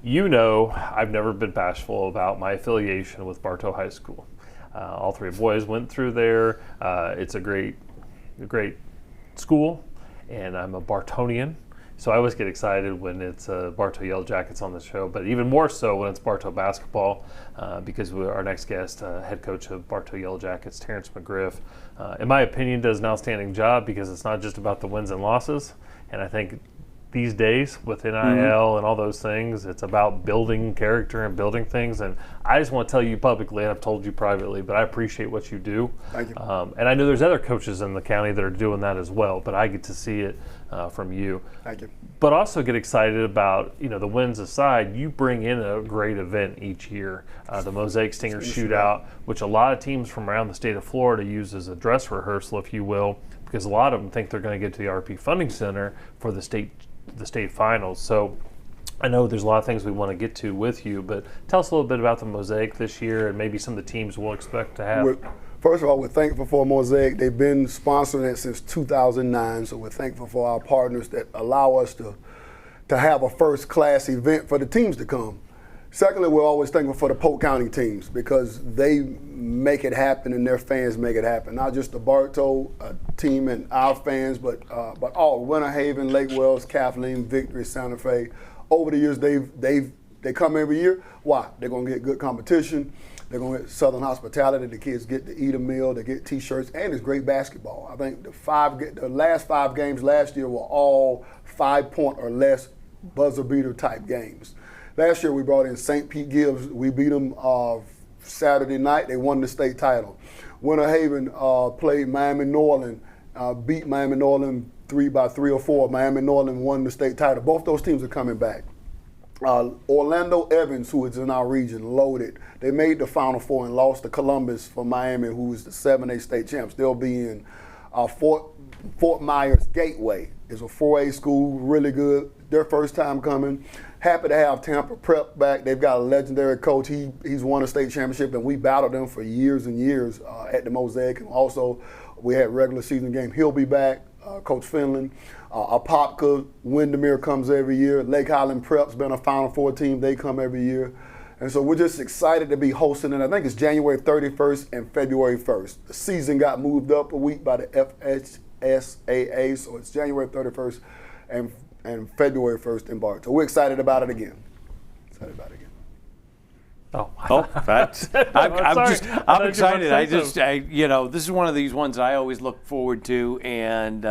You know, I've never been bashful about my affiliation with Bartow High School. All three boys went through there. It's a great school, and I'm a Bartonian. So I always get excited when it's Bartow Yellow Jackets on the show, but even more so when it's Bartow Basketball, because our next guest, head coach of Bartow Yellow Jackets, Terrence McGriff, in my opinion, does an outstanding job because it's not just about the wins and losses. And I think these days with NIL and all those things, it's about building character and building things. And I just want to tell you publicly, and I've told you privately, but I appreciate what you do. Thank you. And I know there's other coaches in the county that are doing that as well, but I get to see it from you. Thank you. But also get excited about, the wins aside, you bring in a great event each year, the Mosaic Stinger Shootout, which a lot of teams from around the state of Florida use as a dress rehearsal, if you will, because a lot of them think they're going to get to the RP Funding Center for the state finals. So I know there's a lot of things we want to get to with you, but tell us a little bit about the Mosaic this year and maybe some of the teams we'll expect to have. First of all, we're thankful for Mosaic. They've been sponsoring it since 2009, so we're thankful for our partners that allow us to have a first-class event for the teams to come. Secondly, we're always thankful for the Polk County teams because they make it happen and their fans make it happen. Not just the Bartow team and our fans, but all Winter Haven, Lake Wells, Kathleen, Victory, Santa Fe. Over the years, they come every year. Why? They're going to get good competition. They're going to get Southern hospitality. The kids get to eat a meal. They get T-shirts, and it's great basketball. I think the last 5 games last year were all 5-point or less buzzer beater type games. Last year we brought in St. Pete Gibbs. We beat them Saturday night. They won the state title. Winter Haven played Miami Norland, beat Miami Norland 3 by 3 or 4. Miami Norland won the state title. Both those teams are coming back. Orlando Evans, who is in our region, loaded. They made the Final Four and lost to Columbus for Miami, who is the 7A state champs. They'll be in Fort Myers Gateway. It's a 4A school, really good. Their first time coming. Happy to have Tampa Prep back. They've got a legendary coach. He's won a state championship, and we battled them for years and years at the Mosaic. And also, we had regular season game. He'll be back, Coach Finland. Apopka, Windermere comes every year. Lake Highland Prep's been a Final Four team. They come every year. And so we're just excited to be hosting it. I think it's January 31st and February 1st. The season got moved up a week by the FHSAA, so it's January 31st and February 1st in Bartow. We're excited about it again. Oh, facts. I'm excited. This is one of these ones I always look forward to, and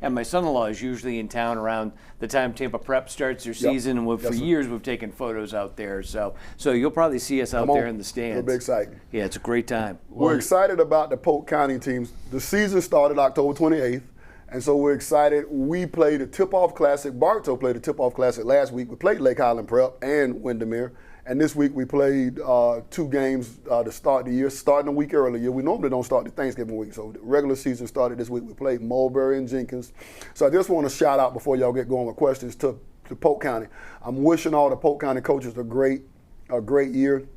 my son-in-law is usually in town around the time Tampa Prep starts their season, and for years we've taken photos out there. So you'll probably see us out there in the stands. It'll be exciting. Yeah, it's a great time. We're excited about the Polk County teams. The season started October 28th. And so we're excited. We played a tip-off classic. Bartow played a tip-off classic last week. We played Lake Highland Prep and Windermere. And this week we played 2 games to start the year, starting a week earlier. We normally don't start the Thanksgiving week. So the regular season started this week. We played Mulberry and Jenkins. So I just want to shout out before y'all get going with questions to Polk County. I'm wishing all the Polk County coaches a great year.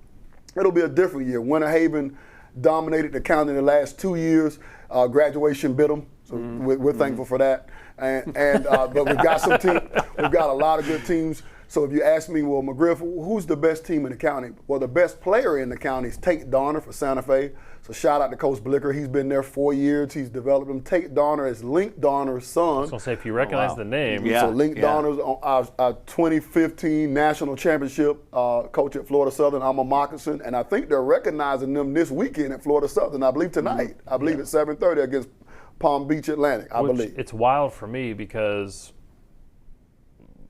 It'll be a different year. Winter Haven dominated the county in the last 2 years. Graduation bit them. So we're thankful for that, but we've got some teams. We've got a lot of good teams. So if you ask me, well, McGriff, who's the best team in the county? Well, the best player in the county is Tate Donner for Santa Fe. So shout out to Coach Blicker. He's been there 4 years. He's developed him. Tate Donner is Link Donner's son. I was going to say, if you recognize the name. So Link Donner's on our 2015 national championship coach at Florida Southern. I'm a moccasin, and I think they're recognizing them this weekend at Florida Southern. I believe tonight. I believe at 7:30 against Palm Beach Atlantic, I believe. It's wild for me because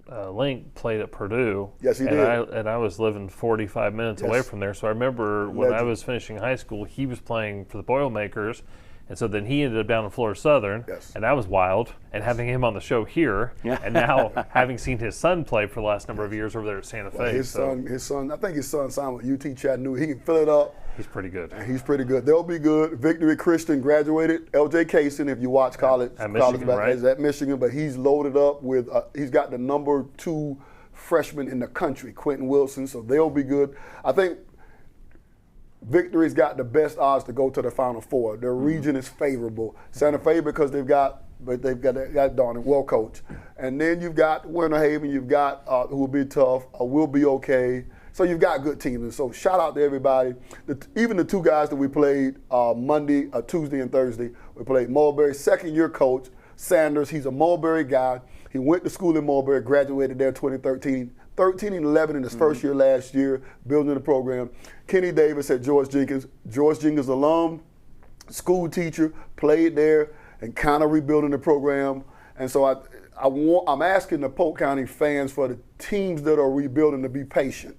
Link played at Purdue. Yes, he did. And I was living 45 minutes away from there. So I remember when I was finishing high school, he was playing for the Boilermakers. And so then he ended up down in Florida Southern, and that was wild. And having him on the show here, and now having seen his son play for the last number of years over there at Santa Fe. His son, I think his son signed with UT Chattanooga. He can fill it up. He's pretty good. And he's pretty good. They'll be good. Victory Christian graduated. LJ Kaysen, if you watch college Michigan, right? Is at Michigan, but he's loaded up with. He's got the number 2 freshman in the country, Quentin Wilson. So they'll be good. I think Victory's got the best odds to go to the Final Four. Their region is favorable. Santa Fe, because they've got but they've got that darn well coached. And then you've got Winter Haven, you've got who will be tough, will be okay. So you've got good teams. And so shout out to everybody. Even the two guys that we played Monday, Tuesday, and Thursday, we played Mulberry, second-year coach, Sanders. He's a Mulberry guy. He went to school in Mulberry, graduated there in 2013. 13 and 11 in his first year last year, building the program. Kenny Davis at George Jenkins alum, school teacher, played there, and kind of rebuilding the program. And so I'm asking the Polk County fans for the teams that are rebuilding to be patient.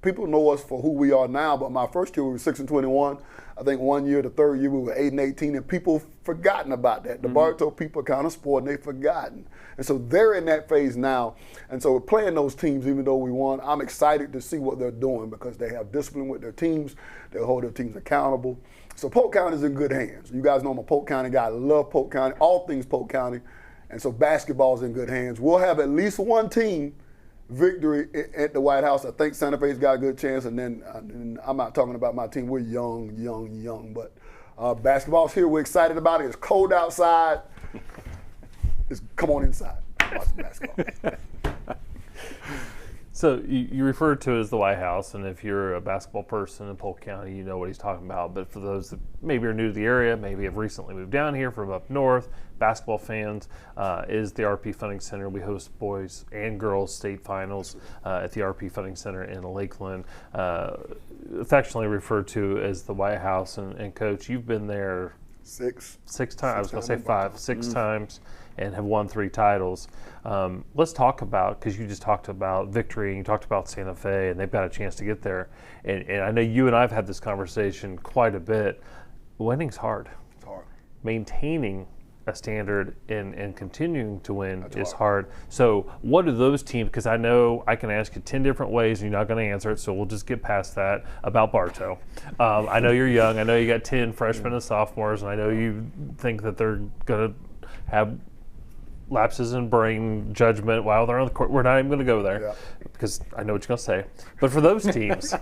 People know us for who we are now, but my first year we were 6-21. I think one year, the third year, we were 8-18, and people forgotten about that. The Bartow people are kind of spoiled, and they've forgotten. And so they're in that phase now. And so we're playing those teams, even though we won. I'm excited to see what they're doing because they have discipline with their teams. They hold their teams accountable. So Polk County is in good hands. You guys know I'm a Polk County guy. I love Polk County, all things Polk County. And so basketball's in good hands. We'll have at least one team victory at the White House. I think Santa Fe's got a good chance, and then I'm not talking about my team. We're young, but basketball's here. We're excited about it. It's cold outside. Come on inside. Watch the basketball. So you refer to it as the White House, and if you're a basketball person in Polk County, you know what he's talking about. But for those that maybe are new to the area, maybe have recently moved down here from up north, basketball fans, is the RP Funding Center. We host boys and girls state finals at the RP Funding Center in Lakeland, affectionately referred to as the White House. And Coach, you've been there six times. I was going to say five, six times, and have won 3 titles. Let's talk about, because you just talked about victory, and you talked about Santa Fe, and they've got a chance to get there. And I know you and I have had this conversation quite a bit. Winning's hard. It's hard. Maintaining a standard and continuing to win is hard. So what do those teams, because I know I can ask you 10 different ways and you're not going to answer it, so we'll just get past that, about Bartow. I know you're young. I know you got 10 freshmen and sophomores, and I know you think that they're going to have lapses in brain judgment while they're on the court. We're not even going to go there because I know what you're going to say. But for those teams,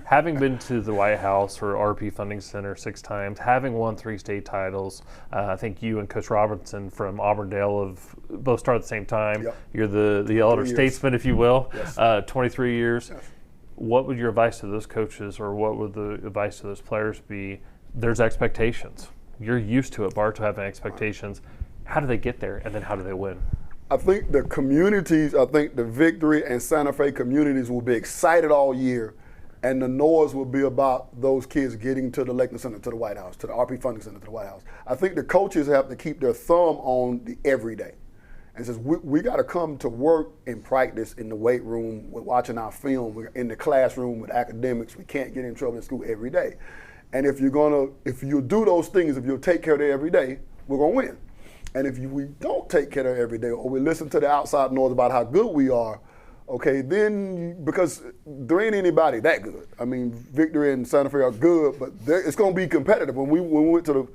having been to the White House or RP Funding Center 6 times, having won 3 state titles, I think you and Coach Robinson from Auburndale have both started at the same time. Yep. You're the elder statesman, if you will. Yes. 23 years. Yes. What would your advice to those coaches, or what would the advice to those players be? There's expectations. You're used to it, Bartow, having expectations. How do they get there, and then how do they win? I think the communities, the Victory and Santa Fe communities will be excited all year, and the noise will be about those kids getting to the Lakeland Center, to the White House, to the RP Funding Center, to the White House. I think the coaches have to keep their thumb on the everyday. And says we got to come to work and practice in the weight room, we're watching our film, we're in the classroom with academics. We can't get in trouble in school every day. And if you do those things, if you'll take care of it every day, we're going to win. And if we don't take care of it every day, or we listen to the outside noise about how good we are, okay, then, because there ain't anybody that good. I mean, Victory and Santa Fe are good, but it's going to be competitive. When we went to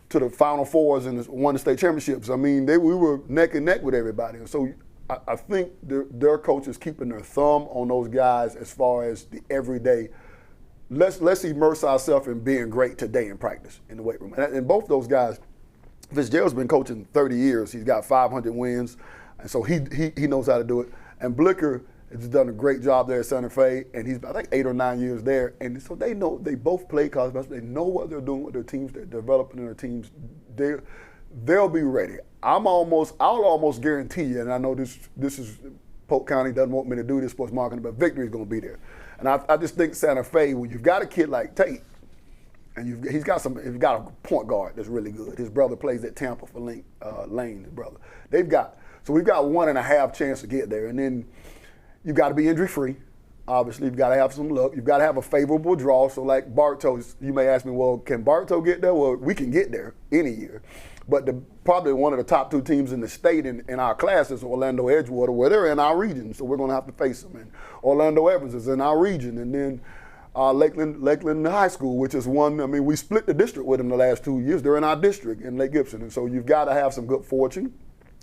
the Final Fours and won the state championships, I mean, we were neck and neck with everybody. And so I think their coaches keeping their thumb on those guys as far as the everyday. Let's immerse ourselves in being great today in practice in the weight room. And both those guys, Fitzgerald's been coaching 30 years. He's got 500 wins, and so he knows how to do it. And Blicker has done a great job there at Santa Fe, and he's, I think, 8 or 9 years there. And so they know, they both play college basketball. They know what they're doing with their teams. They're developing their teams. They'll be ready. I'll almost guarantee you, and I know this is, Polk County doesn't want me to do this sports marketing, but Victory is going to be there. And I just think Santa Fe, when you've got a kid like Tate, and he's got a point guard that's really good. His brother plays at Tampa for Lane, his brother. We've got 1.5 chance to get there. And then you've got to be injury free. Obviously, you've got to have some luck. You've got to have a favorable draw. So like Bartow, you may ask me, well, can Bartow get there? Well, we can get there any year. But probably one of the top 2 teams in the state in our class is Orlando Edgewater, where they're in our region. So we're going to have to face them. And Orlando Evans is in our region. And then Lakeland High School, which is one, I mean, we split the district with them the last 2 years. They're in our district in Lake Gibson. And so you've got to have some good fortune.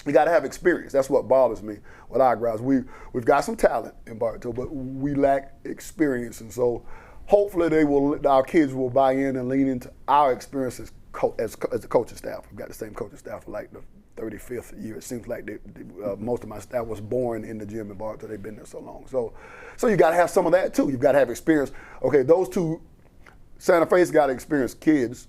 You got to have experience. That's what bothers me with our guys. We've got some talent in Bartow, but we lack experience. And so hopefully our kids will buy in and lean into our experience as the coaching staff. We've got the same coaching staff for like the 35th year. It seems like most of my staff was born in the gym in Bartow. They've been there so long. So you got to have some of that too. You've got to have experience. Okay, those two, Santa Fe's got to experience kids.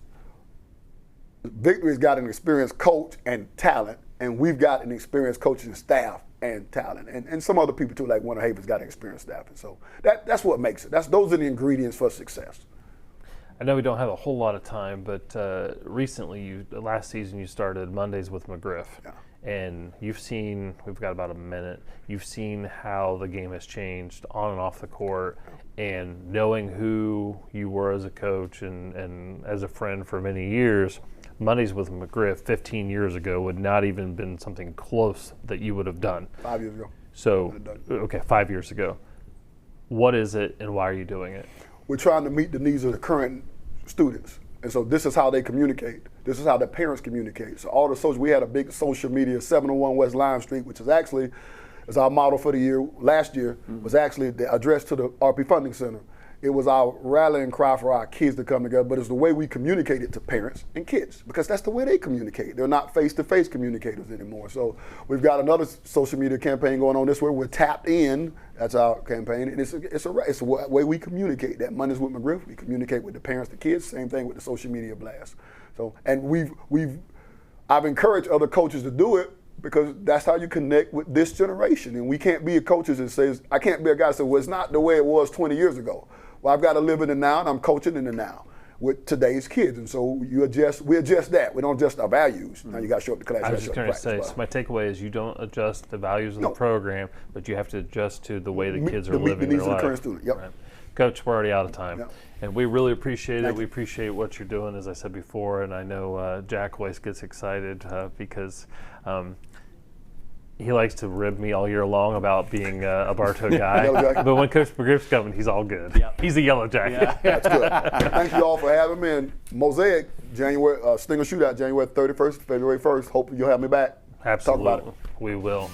Victory's got an experienced coach and talent, and we've got an experienced coaching staff and talent, and some other people too, like Winter Haven's got an experienced staff, and so that's what makes it. Those are the ingredients for success. I know we don't have a whole lot of time, but recently, last season, you started Mondays with McGriff. Yeah. And you've seen, we've got about a minute, you've seen how the game has changed on and off the court, and knowing who you were as a coach and as a friend for many years, Mondays with McGriff 15 years ago would not even been something close that you would have done. 5 years ago. So, okay, 5 years ago. What is it and why are you doing it? We're trying to meet the needs of the current students. And so this is how they communicate. This is how their parents communicate. So all the social, we had a big social media, 701 West Lime Street, which is actually, as our model for the year, last year, was actually the address to the RP Funding Center. It was our rallying cry for our kids to come together, but it's the way we communicate it to parents and kids, because that's the way they communicate. They're not face-to-face communicators anymore. So we've got another social media campaign going on this way. We're tapped in. That's our campaign. And it's a way we communicate. That Mondays with McGriff, we communicate with the parents, the kids. Same thing with the social media blast. So, and I've encouraged other coaches to do it, because that's how you connect with this generation. And we can't be a coaches that says, I can't be a guy that says, well, it's not the way it was 20 years ago. Well, I've got to live in the now, and I'm coaching in the now with today's kids. And so we adjust that. We don't adjust our values. Now you got to show up to class. I was just going to say, so my takeaway is you don't adjust the values of the program, but you have to adjust to the way the kids are living their life. The current student. Yep. Right. Coach, we're already out of time. Yep. And we really appreciate it. We appreciate what you're doing, as I said before. And I know Jack always gets excited because he likes to rib me all year long about being a Bartow guy. But when Coach McGriff's coming, he's all good. Yep. He's a Yellow Jacket. Yeah. That's good. Thank you all for having me. And Mosaic, January, Stinger Shootout, January 31st, February 1st. Hope you'll have me back. Absolutely. Talk about it. We will.